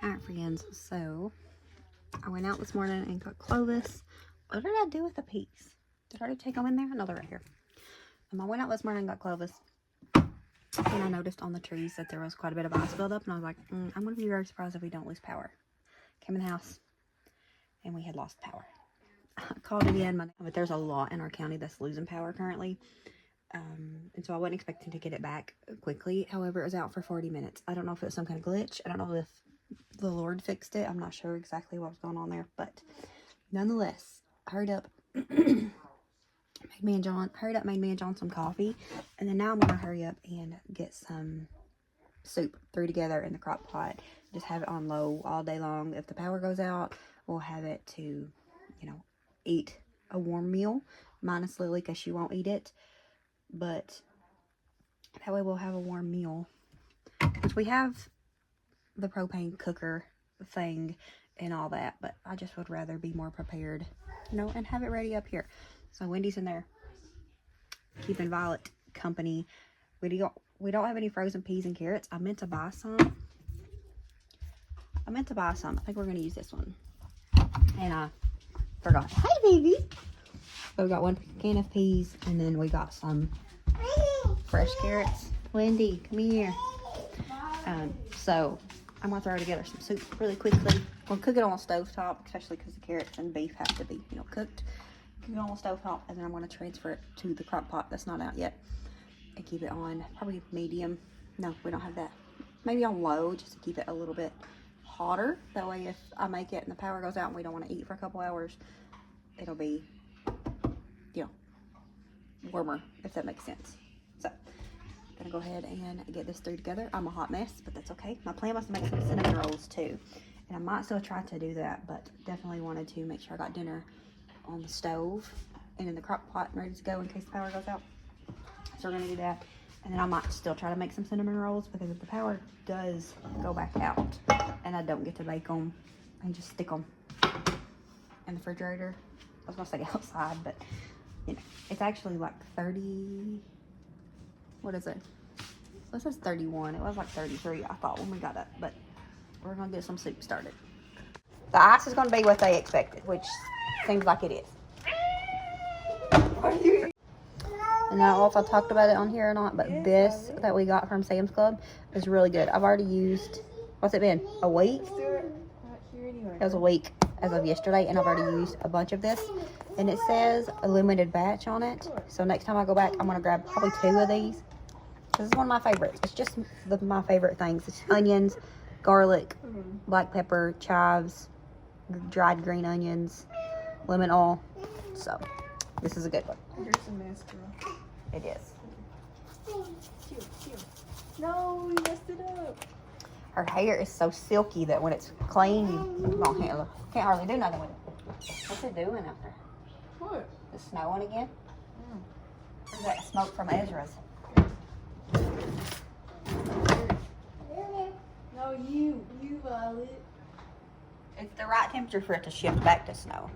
Alright friends, so I went out this morning and got cloves. What did I do with the peas? Did I already take them in there? No, they're right here. I went out this morning and got cloves. And I noticed on the trees that there was quite a bit of ice buildup. And I was like, I'm going to be very surprised if we don't lose power. Came in the house and we had lost power. I called again, but there's a lot in our county that's losing power currently. And so I wasn't expecting to get it back quickly. However, it was out for 40 minutes. I don't know if it was some kind of glitch. I don't know if the Lord fixed it. I'm not sure exactly what was going on there. But nonetheless, hurried up. Made me and John some coffee. And then now I'm going to hurry up and get some soup threw together in the crock pot. Just have it on low all day long. If the power goes out, we'll have it to, you know, eat a warm meal. Minus Lily because she won't eat it. But that way we'll have a warm meal. Which we have the propane cooker thing and all that. But I just would rather be more prepared, you know, and have it ready up here. So Wendy's in there keeping Violet company. We don't have any frozen peas and carrots. I meant to buy some. I think we're going to use this one. And I forgot. Hey, baby. So we got one can of peas, and then we got some fresh carrots. Wendy, come here. So I'm going to throw together some soup really quickly. We'll cook it on a stovetop, especially because the carrots and beef have to be, you know, cooked. Cook it on a stovetop, and then I'm going to transfer it to the crock pot that's not out yet. And keep it on probably medium. No, we don't have that. Maybe on low, just to keep it a little bit hotter. That way if I make it and the power goes out and we don't want to eat for a couple hours, it'll be, you know, warmer, if that makes sense. So, gonna go ahead and get this through together. I'm a hot mess, but that's okay. My plan was to make some cinnamon rolls too. And I might still try to do that, but definitely wanted to make sure I got dinner on the stove and in the crock pot and ready to go in case the power goes out. So we're gonna do that. And then I might still try to make some cinnamon rolls because if the power does go back out and I don't get to bake them and just stick them in the refrigerator. I was gonna say outside, but you know, it's actually like 30, what is it? This is 31. It was like 33, I thought, when we got up, but we're gonna get some soup started. The ice is gonna be what they expected, which seems like it is. Are you? And I don't know if I talked about it on here or not, but this that we got from Sam's Club is really good. I've already used, what's it been? A week? It was a week as of yesterday, and I've already used a bunch of this. And it says a limited batch on it. So next time I go back, I'm going to grab probably 2 of these. This is one of my favorites. It's just my favorite things. It's onions, garlic, black pepper, chives, dried green onions, lemon oil. So this is a good one. Here's some mascara. It is. No, you messed it up. Her hair is so silky that when it's clean, you can't hardly do nothing with it. What's it doing out there? What? Is it snowing again? Or is that smoke from Ezra's? No, you Violet. It's the right temperature for it to shift back to snow.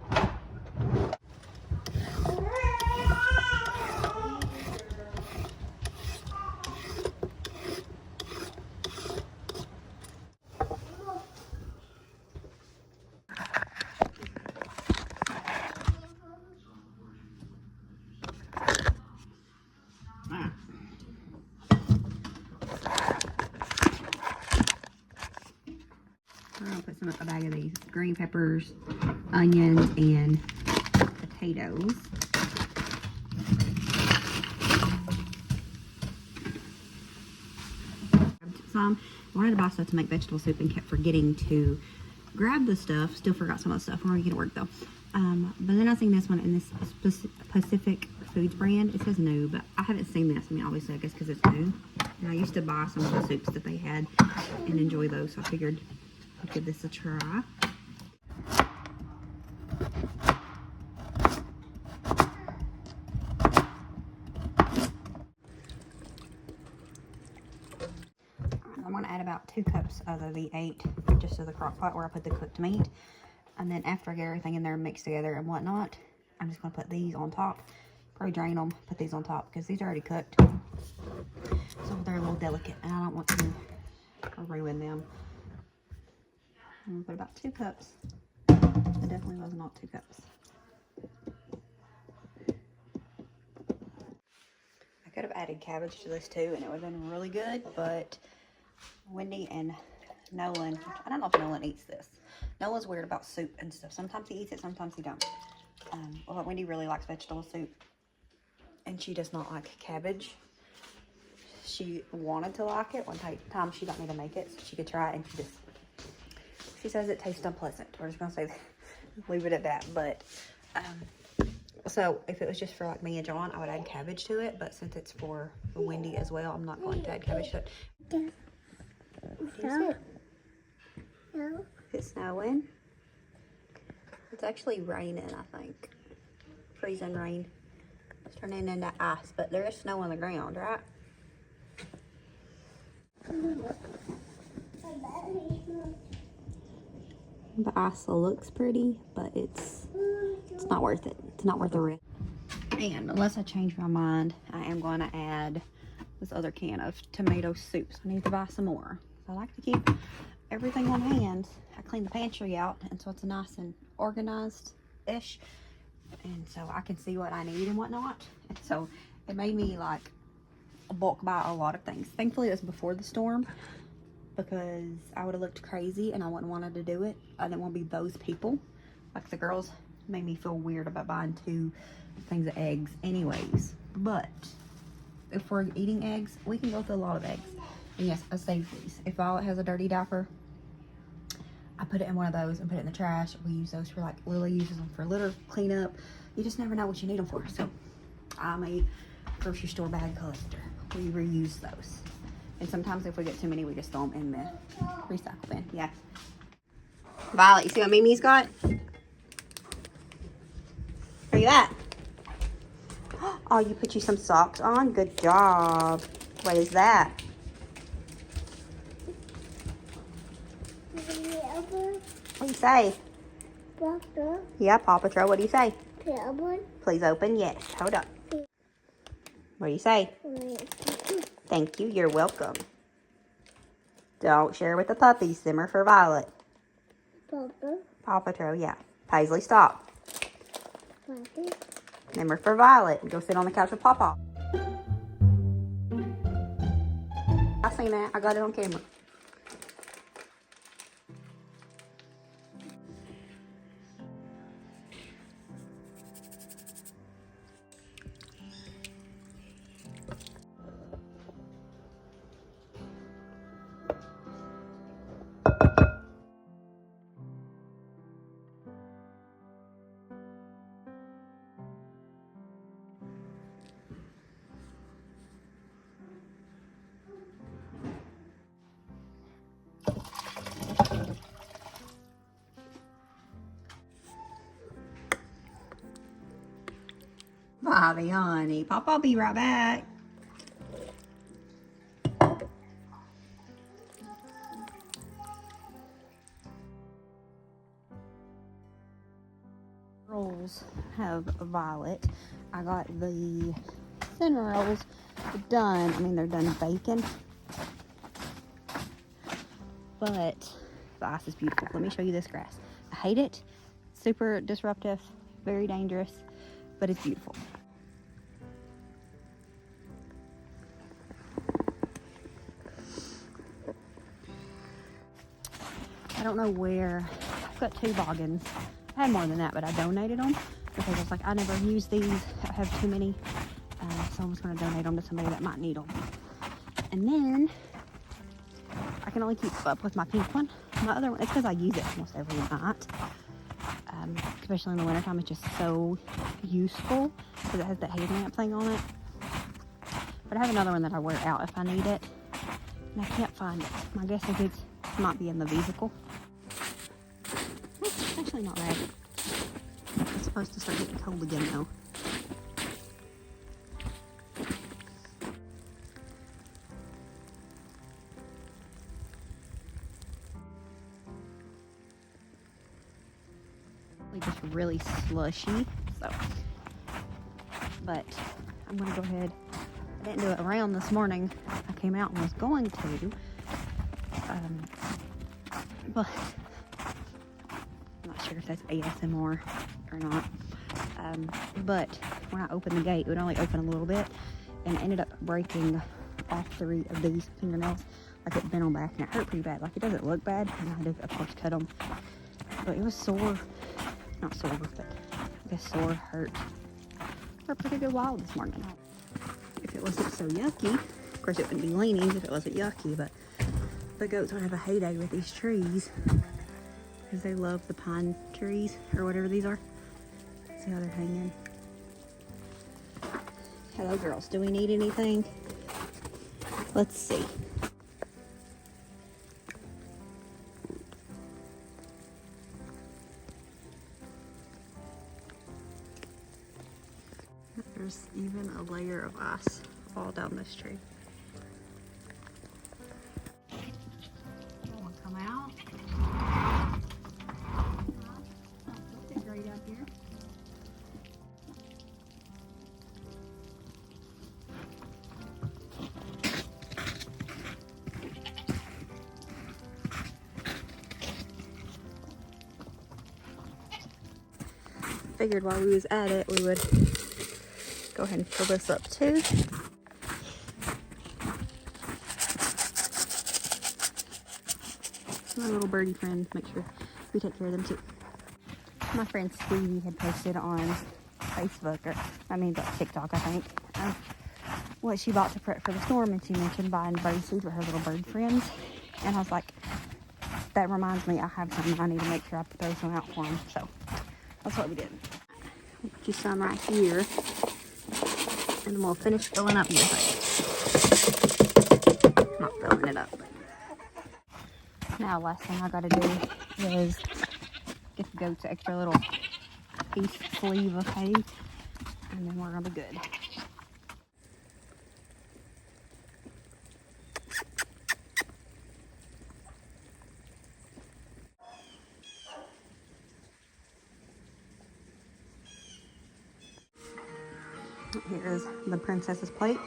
I'll put a bag of these green peppers, onions, and potatoes. Some wanted to buy stuff to make vegetable soup and kept forgetting to grab the stuff. Still forgot some of the stuff. We're gonna get it work though. But then I seen this one in this Pacific Foods brand. It says new, but I haven't seen this. I mean, obviously, I guess because it's new. And I used to buy some of the soups that they had and enjoy those. So I figured I'd give this a try. I'm going to add about 2 cups of the V8 just to the crock pot where I put the cooked meat. And then after I get everything in there mixed together and whatnot, I'm just going to put these on top. Probably drain them, put these on top because these are already cooked. So they're a little delicate and I don't want to ruin them. I'm gonna put about 2 cups. It definitely was not 2 cups. I could have added cabbage to this too, and it would have been really good, but Wendy and Nolan, I don't know if Nolan eats this. Nolan's weird about soup and stuff. Sometimes he eats it, sometimes he don't. Well, Wendy really likes vegetable soup, and she does not like cabbage. She wanted to like it one time. She got me to make it so she could try it, and she says it tastes unpleasant. We're just gonna say that, leave it at that. But so if it was just for like me and John, I would add cabbage to it. But since it's for Wendy as well, I'm not going to add cabbage to it. No. It's snowing. It's actually raining, I think. Freezing rain. It's turning into ice, but there is snow on the ground, right? The ice looks pretty, but it's not worth it. It's not worth the risk. And unless I change my mind, I am going to add this other can of tomato soup. So I need to buy some more. I like to keep everything on hand. I clean the pantry out, and so it's nice and organized-ish. And so I can see what I need and whatnot. And so it made me like bulk buy a lot of things. Thankfully, it was before the storm, because I would have looked crazy and I wouldn't wanted to do it. I didn't want to be those people. Like the girls made me feel weird about buying 2 things of eggs anyways. But if we're eating eggs, we can go through a lot of eggs. And yes, I save these. If Violet has a dirty diaper, I put it in one of those and put it in the trash. We use those for, like, Lily uses them for litter cleanup. You just never know what you need them for. So I'm a grocery store bag collector. We reuse those. And sometimes if we get too many, we just throw them in the recycle bin. Yeah. Violet, you see what Mimi's got? Where you at? Oh, you put you some socks on? Good job. What is that? What do you say? Papa. Yeah, Paw Patrol. What do you say? Papa. Please open. Yes. Hold up. What do you say? Thank you. You're welcome. Don't share with the puppies. Simmer for Violet. Papa. Paw Patrol. Yeah. Paisley, stop. Papa. Simmer for Violet. And go sit on the couch with Papa. I seen that. I got it on camera. Bobby, honey. Papa will be right back. Rolls have Violet. I got the thin rolls done. I mean, they're done baking. But the ice is beautiful. Let me show you this grass. I hate it. Super disruptive. Very dangerous. But it's beautiful. I don't know where. I've got 2 boggins. I had more than that, but I donated them because I was like, I never use these. I have too many. So I was going to donate them to somebody that might need them. And then I can only keep up with my pink one. My other one, it's because I use it almost every night. Especially in the wintertime, it's just so useful because it has that heat lamp thing on it. But I have another one that I wear out if I need it. And I can't find it. My guess is it might be in the vehicle. It's actually not bad. It's supposed to start getting cold again though. Just really slushy, so but I'm gonna go ahead. I didn't do it around this morning. I came out and was going to, but sure if that's ASMR or not. But when I opened the gate, it would only open a little bit, and ended up breaking all 3 of these fingernails. Like it bent on back, and it hurt pretty bad. Like it doesn't look bad, and I had to, of course, cut them. But it was sore. Not sore, but I guess sore, hurt for a pretty good while this morning. If it wasn't so yucky, of course it wouldn't be leanings if it wasn't yucky, but the goats would have a heyday with these trees because they love the pine trees or whatever these are. See how they're hanging. Hello girls, do we need anything? Let's see. There's even a layer of ice all down this tree. Wanna come out? It's great out here. Figured while we was at it, we would go ahead and fill this up too. My little birdie friend, make sure we take care of them too. My friend Stevie had posted on Facebook, or I mean TikTok, I think, what she bought to prep for the storm, and she mentioned buying bird seed for her little bird friends. And I was like, that reminds me, I have some. I need to make sure I throw some out for them. So that's what we did. I'll put you some right here, and then we'll finish filling up your thing. Not filling it up. Now, last thing I gotta do is get the goats an extra little sleeve of hay, and then we're gonna be good. Here is the princess's plate.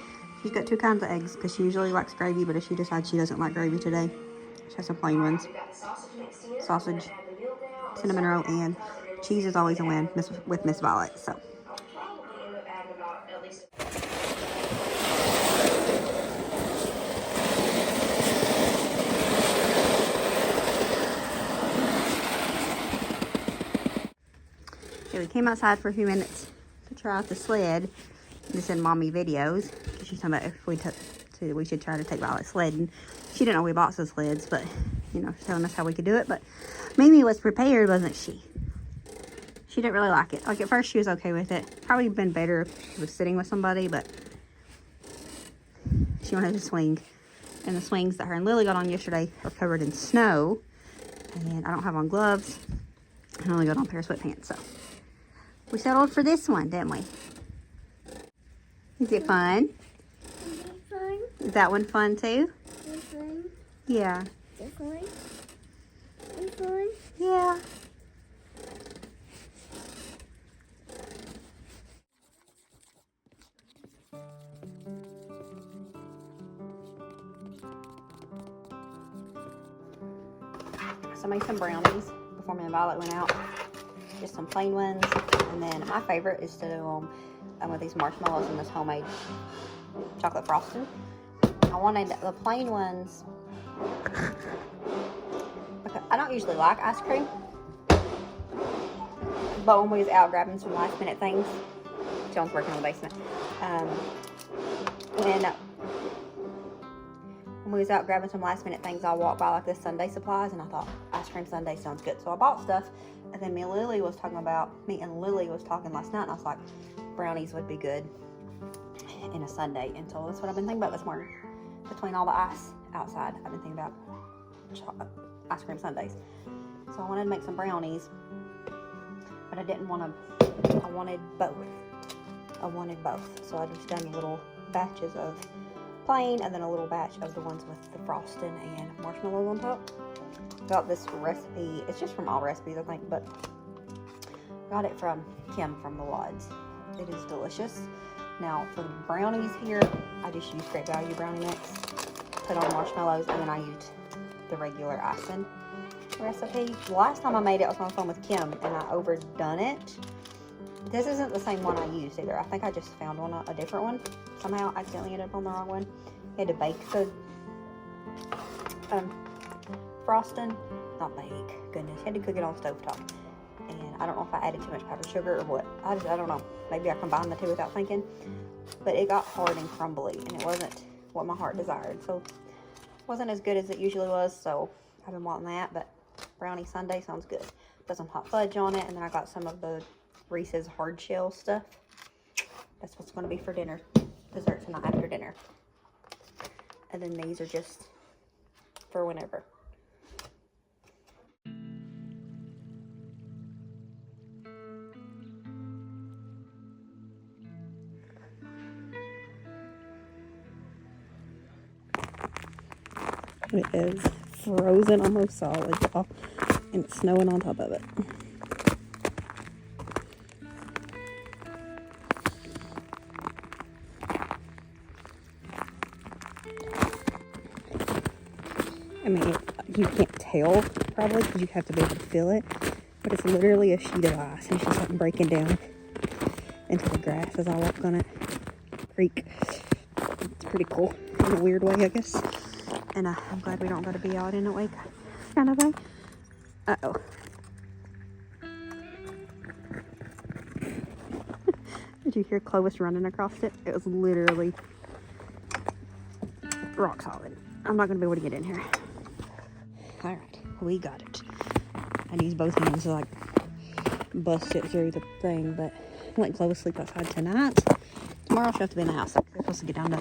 She's got 2 kinds of eggs because she usually likes gravy, but if she decides she doesn't like gravy today, she has some plain ones. Sausage, cinnamon roll, and cheese is always a win with Miss Violet. So. Okay, we came outside for a few minutes to try out the sled and send Mommy videos. She's talking about if we should try to take Violet sledding. She didn't know we bought some sleds, but you know, showing us how we could do it. But Mimi was prepared, wasn't she? She didn't really like it. Like at first she was okay with it. Probably been better if she was sitting with somebody, but she wanted to swing. And the swings that her and Lily got on yesterday are covered in snow. And I don't have on gloves. I only got on a pair of sweatpants, so we settled for this one, didn't we? Is it fun? Fun. Is that one fun too? Fun. Yeah. Fun. Fun. Yeah. So I made some brownies before me and Violet went out. Just some plain ones. And then my favorite is to do them with these marshmallows and this homemade chocolate frosting. I wanted the plain ones because I don't usually like ice cream, but when we was out grabbing some last minute things, John's working in the basement. When we was out grabbing some last minute things, I walked by like this Sunday supplies, and I thought ice cream sundae sounds good, so I bought stuff. And then me and Lily was talking last night, and I was like, brownies would be good in a sundae. And so that's what I've been thinking about this morning. Between all the ice outside, I've been thinking about ice cream sundaes. So I wanted to make some brownies, but I didn't want to, I wanted both. So I just done little batches of plain and then a little batch of the ones with the frosting and marshmallows on top. Got this recipe, it's just from All Recipes, I think, but got it from Kim from the Wads. It is delicious. Now for the brownies here, I just used Great Value brownie mix, put on marshmallows, and then I used the regular icing. recipe. The last time I made it, I was on the phone with Kim, and I overdone it. This isn't the same one I used either. I think I just found one, a different one. Somehow I accidentally ended up on the wrong one. You had to bake the frosting. Not bake, goodness. You had to cook it on stovetop. And I don't know if I added too much powdered sugar or what. I don't know. Maybe I combined the two without thinking. But it got hard and crumbly, and it wasn't what my heart desired. So it wasn't as good as it usually was. So I've been wanting that, but brownie sundae sounds good. Put some hot fudge on it, and then I got some of the Reese's hard shell stuff. That's what's going to be for dinner, dessert tonight after dinner. And then these are just for whenever. It is frozen almost solid, y'all, and it's snowing on top of it. I mean, you can't tell probably because you have to be able to feel it, but it's literally a sheet of ice, and it's just like breaking down into the grass as I walk on it. Creek. It's pretty cool in a weird way, I guess. And I'm glad we don't got to be out in a week kind of thing. Uh-oh. Did you hear Clovis running across it? It was literally rock solid. I'm not going to be able to get in here. All right, we got it. I used both hands to like bust it through the thing, but I'm letting Clovis sleep outside tonight. Tomorrow she'll have to be in the house. We're supposed to get down to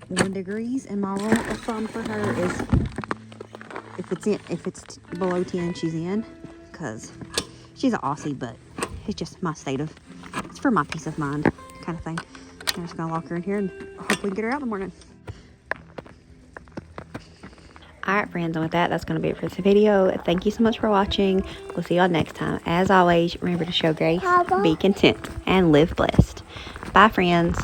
1 degrees, and my rule of thumb for her is if it's below 10, she's in, because she's an Aussie, but it's just my it's for my peace of mind kind of thing. I'm just gonna lock her in here and hopefully get her out in the morning. Alright friends, and with that, that's going to be it for this video. Thank you so much for watching. We'll see y'all next time. As always, remember to show grace, be content, and live blessed. Bye friends.